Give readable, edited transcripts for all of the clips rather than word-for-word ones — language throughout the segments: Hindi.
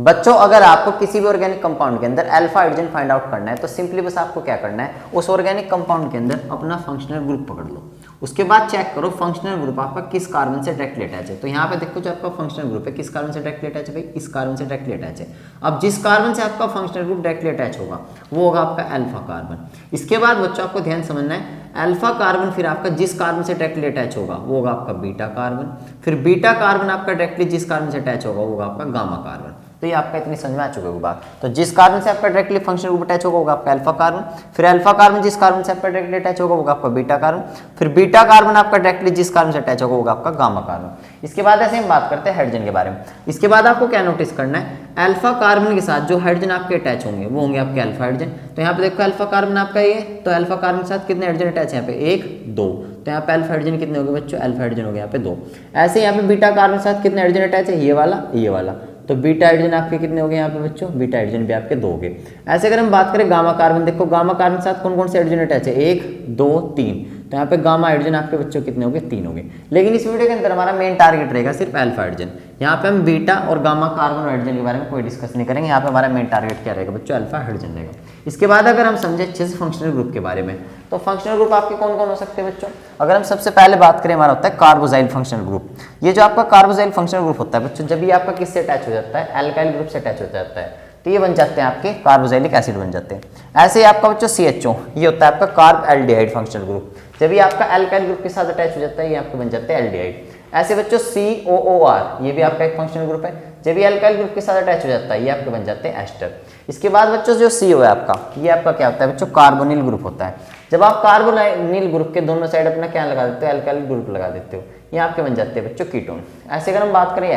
बच्चों अगर आपको किसी भी ऑर्गेनिक कंपाउंड के अंदर अल्फा हाइड्रोजन फाइंड आउट करना है तो सिंपली बस आपको क्या करना है, उस ऑर्गेनिक कंपाउंड के अंदर अपना फंक्शनल ग्रुप पकड़ लो, उसके बाद चेक करो फंक्शनल ग्रुप आपका किस कार्बन से डायरेक्टली अटैच है। तो यहाँ पे देखो जो आपका फंक्शनल ग्रुप है किस कार्बन से डायरेक्टली अटैच है, भाई इस कार्बन से डायरेक्टली अटैच है। अब जिस कार्बन से आपका फंक्शनल ग्रुप डायरेक्टली अटैच होगा वो होगा आपका अल्फा कार्बन। इसके बाद बच्चों आपको ध्यान समझना है, अल्फा कार्बन फिर आपका जिस कार्बन से डायरेक्टली अटैच होगा वो होगा आपका बीटा कार्बन, फिर बीटा कार्बन आपका डायरेक्टली जिस कार्बन से अटैच होगा वो होगा आपका गामा कार्बन। तो ये आपका इतनी समझ में आ चुकी होगी बात। तो जिस कार्बन से आपका डायरेक्टली फंक्शनल ग्रुप अटैच होगा आपका अल्फा कार्बन, फिर अल्फा कार्बन जिस कार्बन से आपका डायरेक्टली अटैच होगा वो आपका बीटा कार्बन, फिर बीटा कार्बन आपका डायरेक्टली जिस कार्बन से अटैच होगा वो आपका गामा कार्बन। इसके बाद ऐसे हम बात करते हैं हाइड्रोजन के बारे में। इसके बाद आपको क्या नोटिस करना है, अल्फा कार्बन के साथ जो हाइड्रोजन आपके अटैच होंगे वो होंगे आपके अल्फा हाइड्रोजन। तो यहाँ पे देखो अल्फा कार्बन आपका ये, तो अल्फा कार्बन के साथ कितने हाइड्रोजन अटैच है यहाँ पे, 1 2। तो यहाँ पे अल्फा हाइड्रोजन कितने हो गए बच्चों, अल्फा हाइड्रोजन हो गया यहाँ पे 2। ऐसे यहाँ पे बीटा कार्बन के साथ कितने हाइड्रोजन अटैच है, ये वाला। तो बीटा हाइड्रोजन आपके कितने हो गए यहाँ पे बच्चों, बीटा हाइड्रोजन भी आपके 2 हो गए। ऐसे अगर हम बात करें गामा कार्बन, देखो गामा कार्बन के साथ कौन कौन से हाइड्रोजन अटैच है, 1 2 3। तो यहाँ पे गामा हाइड्रोजन आपके बच्चों कितने हो गए, 3 हो गए। लेकिन इस वीडियो के अंदर हमारा मेन टारगेट रहेगा सिर्फ अल्फा हाइड्रोजन। यहाँ पे हम बीटा और गामा कार्बन हाइड्रोजन के बारे में कोई डिस्कस नहीं करेंगे। यहाँ पे हमारा मेन टारगेट क्या रहेगा बच्चों, अल्फा हाइड्रोजन रहेगा। इसके बाद अगर हम समझे अच्छे से फंक्शनल ग्रुप के बारे में, तो फंक्शनल ग्रुप आपके कौन कौन हो सकते हैं बच्चों। अगर हम सबसे पहले बात करें, हमारा होता है कार्बोजाइल फंक्शनल ग्रुप। ये जो आपका कार्बोजाइल फंक्शनल ग्रुप होता है बच्चों, जब ये आपका किससे अटैच हो जाता है, अल्काइल ग्रुप से अटैच हो जाता है, तो ये बन जाते हैं आपके कार्बोजाइलिक एसिड बन जाते हैं। ऐसे ही आपका बच्चों CHO, ये होता है आपका कार्ब एल्डिहाइड फंक्शनल ग्रुप। जब ये आपका अल्काइल ग्रुप के साथ अटैच हो जाता है ये आपके बन जाते हैं एल्डिहाइड। ऐसे बच्चों COOR, ये भी आपका एक फंक्शनल ग्रुप है। जब ये अल्काइल ग्रुप के साथ अटैच हो जाता है ये आपके बन जाते हैं एस्टर। इसके बाद बच्चों जो CO है आपका, ये आपका क्या होता है बच्चों, कार्बोनिल ग्रुप होता है। जब आप कार्बोनिल ग्रुप के दोनों साइड अपना क्या लगा देते हो, अल्काइल ग्रुप लगा देते हो, ये आपके बन जाते हैं बच्चों कीटोन। ऐसे अगर हम बात करें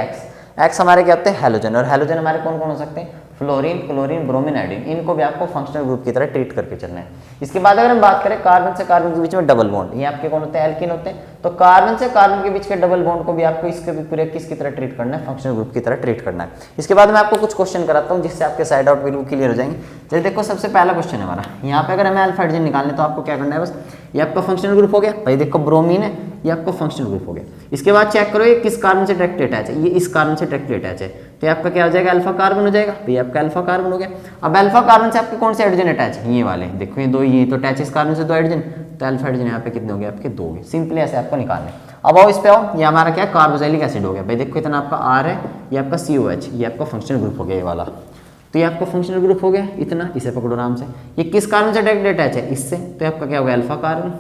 एक्स हमारे क्या होते हैं, हैलोजन। और हैलोजन हमारे कौन कौन हो सकते हैं, फ्लोरीन क्लोरीन ब्रोमीन आयोडीन। इनको भी आपको फंक्शनल ग्रुप की तरह ट्रीट करके चलना है। इसके बाद अगर हम बात करें कार्बन से कार्बन के बीच में डबल बॉन्ड, ये आपके कौन होते हैं, एल्कीन होते हैं। तो कार्बन से कार्बन के बीच के डबल बॉन्ड को भी आपको इसके भी पूरे किसकी तरह ट्रीट करना है, फंक्शनल ग्रुप की तरह ट्रीट करना है। इसके बाद मैं आपको कुछ क्वेश्चन कराता हूँ जिससे आपके साइड आउट बिल्कुल क्लियर हो जाएंगे। जैसे देखो सबसे पहला क्वेश्चन है हमारा, यहाँ पे अगर हमें अल्फा हाइड्रोजन निकालने तो आपको क्या करना है, बस ये आपका फंक्शनल ग्रुप हो गया भाई, देखो ब्रोमीन है, ये आपका फंक्शनल ग्रुप हो गया। इसके बाद चेक करो ये किस कार्बन से डायरेक्टली अटैच है, ये इस कार्बन से डायरेक्टली अटैच है, तो आपका क्या हो जाएगा, अल्फा कार्बन हो जाएगा। तो ये आपका अल्फा कार्बन हो गया। अब अल्फा कार्बन से आपके कौन से हाइड्रोजन अटैच है, ये वाले देखो, ये 2, ये तो अटैच है इस कार्बन से 2 हाइड्रोजन, तो अल्फा हाइड्रोजन यहाँ पे कितने हो गए आपके 2 हो गए। सिंपली ऐसे आपको निकालना है। अब आओ इस पे आओ, ये हमारा क्या कार्बोजाइलिक एसिड हो गया भाई, देखो इतना आपका R है, ये आपका COH, ये आपका फंक्शनल ग्रुप हो गया ये वाला। तो ये आपका फंक्शनल ग्रुप हो गया इतना, इसे पकड़ो आराम से। ये किस कार्बन से डायरेक्टली अटैच है, इससे, तो आपका क्या हो गया अल्फा कार्बन।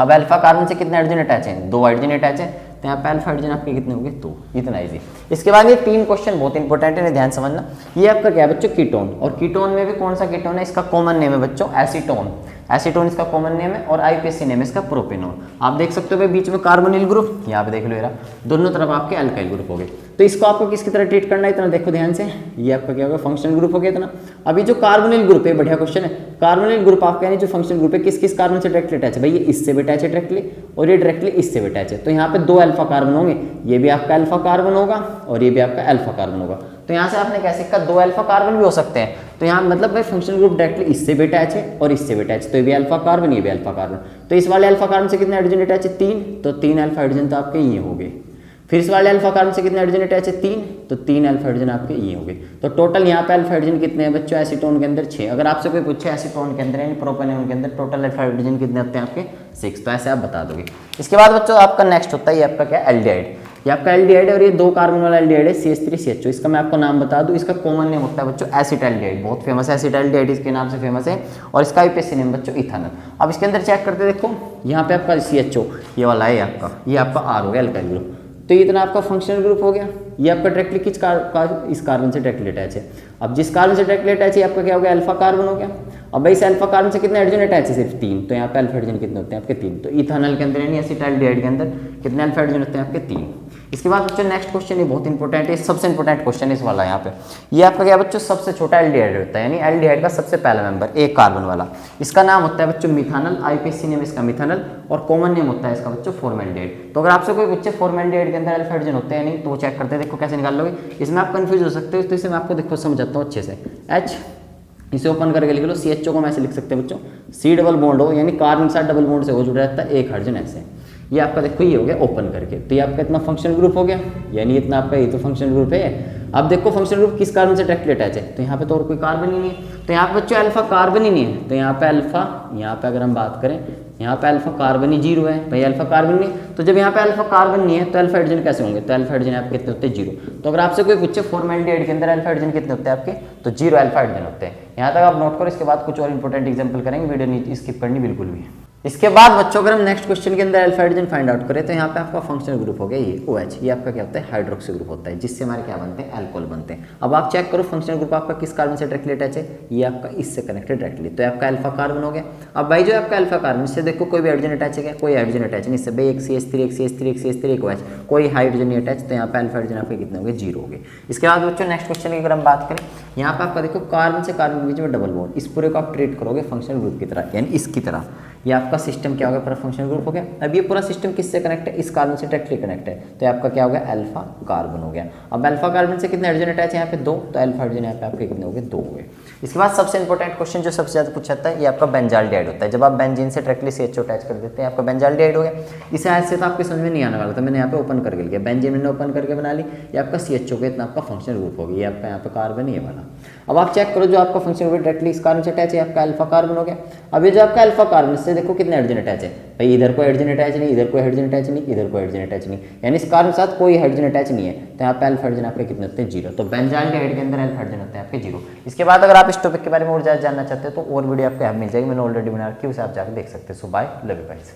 अब अल्फा कार्बन से कितने हाइड्रोजन अटैच है, 2 हाइड्रोजन अटैच है, तो यहाँ पे अल्फा हाइड्रोजन आपके कितने हो गए 2, इतना इजी। इसके बाद ये 3 क्वेश्चन बहुत इंपॉर्टेंट है, ध्यान समझना। ये आपका क्या है बच्चों, कीटोन। और कीटोन में भी कौन सा कीटोन है, इसका कॉमन नेम है बच्चों एसीटोन। एसीटोन इसका कॉमन नेम है, और IUPAC नेम है इसका प्रोपेनॉल। आप देख सकते हो भाई बीच में कार्बोनिल ग्रुप, यहाँ पे देख लो यार, दोनों तरफ आपके अल्काइल ग्रुप हो गए। तो इसको आपको किसकी तरह ट्रीट करना है, इतना देखो ध्यान से, ये आपका क्या होगा, फंक्शनल ग्रुप हो गया इतना। अभी जो कार्बोनिल ग्रुप है, बढ़िया क्वेश्चन है, कार्बोनिल ग्रुप आपका यानी जो फंक्शनल ग्रुप है किस किस कार्बन से डायरेक्टली अटैच है, भाई ये इससे भी अटैच है डायरेक्टली, और ये डायरेक्टली इससे भी अटैच है। तो यहाँ पे 2 अल्फा कार्बन होंगे, ये भी आपका अल्फा कार्बन होगा और ये भी आपका अल्फा कार्बन होगा। तो यहाँ से आपने कैसे कहा 2 अल्फा कार्बन भी हो सकते हैं। तो यहाँ मतलब भाई फंक्शनल ग्रुप डायरेक्टली इससे भी अटैच है और इससे भी अटैच, तो ये भी अल्फा कार्बन, ये भी अल्फा कार्बन। तो इस वाले अल्फा कार्बन से कितने हाइड्रोजन अटैच है, 3, तो 3 अल्फा हाइड्रोजन तो आपके ये हो गए। फिर इस वाले अल्फा कार्बन से कितने हाइड्रोजन अटैच है, 3, तो 3 अल्फा हाइड्रोजन आपके ये हो गए। तो टोटल यहाँ पे अल्फा हाइड्रोजन कितने हैं बच्चों, एसीटोन के अंदर 6। अगर आपसे कोई पूछे एसीटोन के अंदर यानी प्रोपेनॉल के अंदर टोटल अल्फा हाइड्रोजन कितने होते हैं आपके, 6, तो ऐसे आप बता दोगे। इसके बाद बच्चों आपका नेक्स्ट होता है ये आपका क्या, एल्डिहाइड। ये आपका एल्डिहाइड है और ये 2 कार्बन वाला एल्डिहाइड है, CH3CHO। इसका मैं आपको नाम बता दूं, इसका कॉमन नेम होता है बच्चों एसिटाल्डिहाइड, बहुत फेमस है एसिटाल्डिहाइड, इसके नाम से फेमस है। और इसका IUPAC नेम बच्चों इथानल। अब इसके अंदर चेक करते देखो, यहाँ पे आपका CHO ये वाला है आपका, ये आपका R हो गया अल्काइल ग्रुप। तो ये इतना आपका फंक्शनल ग्रुप हो गया। ये आपका डायरेक्टली किस इस कार्बन से डायरेक्टली अटैच है। अब जिस कार्बन से डायरेक्टली अटैच है आपका क्या हो गया, अल्फा कार्बन हो गया। अब भाई इस अल्फा कार्बन से कितने हाइड्रोजन अटैच है, सिर्फ 3, तो यहाँ पे अल्फा हाइड्रोजन कितने होते हैं आपके 3। तो इथानल के अंदर यानी एसिटाल्डिहाइड के अंदर कितने अल्फा हाइड्रोजन होते हैं आपके 3। इसके बाद बच्चों नेक्स्ट क्वेश्चन ये बहुत इंपॉर्टेंट है, सबसे इंपॉर्टेंट क्वेश्चन इस वाला यहाँ पे। ये आपका क्या बच्चों, सबसे छोटा एल्डिहाइड होता है, यानी एल्डिहाइड का सबसे पहला मेंबर 1 कार्बन वाला। इसका नाम होता है बच्चों मिथानल, IUPAC नेम इसका मिथानल, और कॉमन नेम होता है इसका बच्चों फॉर्मेल्डिहाइड। तो अगर आपसे कोई बच्चे फॉर्मेल्डिहाइड के अंदर अल्फा हाइड्रोजन होते हैं नहीं, तो वो चेक करते हैं, देखो कैसे निकाल लोगे। इसमें आप कंफ्यूज हो सकते हो, तो इसे मैं आपको देखो समझाता हूँ अच्छे से। H इसे ओपन करके लिख लो, CHO को मैं ऐसे लिख सकते हैं बच्चों, C डबल बॉन्ड हो, यानी कार्बन के साथ डबल बॉन्ड से हो जुड़ा रहता है 1 हाइड्रोजन ऐसे। ये आपका देखो ये हो गया ओपन करके, तो ये आपका इतना फंक्शनल ग्रुप हो गया, यानी इतना आपका ये तो फंक्शनल ग्रुप है। अब देखो फंक्शनल ग्रुप किस कार्बन से डायरेक्टली अटैच है, तो यहाँ पे तो और कोई कार्बन ही नहीं है, तो यहाँ पे बच्चों अल्फा कार्बन ही नहीं है, तो यहाँ पे अल्फा, यहाँ पे अगर हम बात करें यहाँ पे अल्फा कार्बन ही 0 है, भाई अल्फा कार्बन नहीं, तो जब यहाँ पे अल्फा कार्बन नहीं है तो अल्फा हाइड्रोजन कैसे होंगे, तो अल्फा हाइड्रोजन आपके कितने होते हैं 0। तो अगर आपसे कोई पूछे फॉर्मेल्डिहाइड के अंदर अल्फा हाइड्रोजन कितने होते हैं आपके, तो 0 अल्फा हाइड्रोजन होते हैं। यहाँ तक आप नोट करो, इसके बाद कुछ और इंपॉर्टेंट एग्जाम्पल करेंगे, वीडियो नहीं स्किप करनी बिल्कुल भी। इसके बाद बच्चों अगर हम नेक्स्ट क्वेश्चन के अंदर अल्फा हाइड्रोजन फाइंड आउट करें, तो यहाँ पे आपका फंक्शनल ग्रुप हो गया ये OH, ये आपका क्या होता है हाइड्रोक्सी ग्रुप होता है, जिससे हमारे क्या बनते हैं अल्कोहल बनते हैं। अब आप चेक करो फंक्शनल ग्रुप आपका किस कार्बन से डायरेक्टली अटैच है, ये आपका इससे कनेक्टेड डायरेक्टली, तो आपका अल्फा कार्बन हो गया। अब भाई जो आपका अल्फा कार्बन इससे देखो कोई भी हाइड्रोजन अटैच है क्या, कोई हाइड्रोजन अटैच नहीं, इससे भाई एक CH3 एक CH3 एक CH3 एक OH, कोई हाइड्रोजन नहीं अटैच, तो यहाँ पे अल्फा हाइड्रोजन आपके कितने हो गए 0 हो गए। इसके बाद बच्चों नेक्स्ट क्वेश्चन की अगर हम बात करें, यहाँ पे आपका देखो कार्बन से कार्बन के बीच में डबल बॉन्ड, इस पूरे को आप ट्रीट करोगे फंक्शनल ग्रुप की तरह, यानी इसकी तरह, ये आपका सिस्टम क्या हो गया पूरा फंक्शनल ग्रुप हो गया। अब ये पूरा सिस्टम किससे कनेक्ट है, इस कार्बन से डायरेक्टली कनेक्ट है, तो आपका क्या हो गया अल्फा कार्बन हो गया। अब अल्फा कार्बन से कितने हाइड्रोजन अटैच है यहाँ पे 2, तो अल्फा हाइड्रोजन यहाँ पे आपके कितने हो गए 2 हो गए। इसके बाद सबसे इंपॉर्टेंट क्वेश्चन जो सबसे ज्यादा पूछा जाता है, ये आपका बेंजाल्डिहाइड होता है। जब आप बेंजीन से डायरेक्टली CHO अटैच कर देते हैं आपका बेंजाल्डिहाइड हो गया। इसे ऐसे तो आपके समझ में नहीं आने वाला था, मैंने यहाँ पे ओपन करके लिया, बेंजीन मैंने ओपन करके बना ली, ये आपका CHO का इतना आपका फंक्शनल ग्रुप हो गया, ये आपका यहाँ पे कार्बन ही है वाला। अब आप चेक करो जो आपका फंक्शनल ग्रुप डायरेक्टली इस कार्बन से अटैच है आपका अल्फा कार्बन हो गया। अब ये जो आपका अल्फा कार्बन से देखो कितने हाइड्रोजन अटैच है, भाई इधर कोई हाइड्रोजन अटैच नहीं, इधर कोई हाइड्रोजन अटैच नहीं, इधर कोई हाइड्रोजन अटैच नहीं, यानी इस कार्बन के साथ कोई हाइड्रोजन अटैच नहीं है, तो यहाँ पे अल्फा हाइड्रोजन आपके कितने होते हैं 0। तो बेंजाल्डिहाइड के अंदर अल्फा हाइड्रोजन होते हैं आपके 0। इसके बाद अगर आप इस टॉपिक के बारे में और ज्यादा जानना चाहते हो तो और वीडियो आपको यहाँ मिल जाएगी, मैंने ऑलरेडी बना रखी है, उसे आप जाकर देख सकते हो। सो बाय, लव यू गाइस।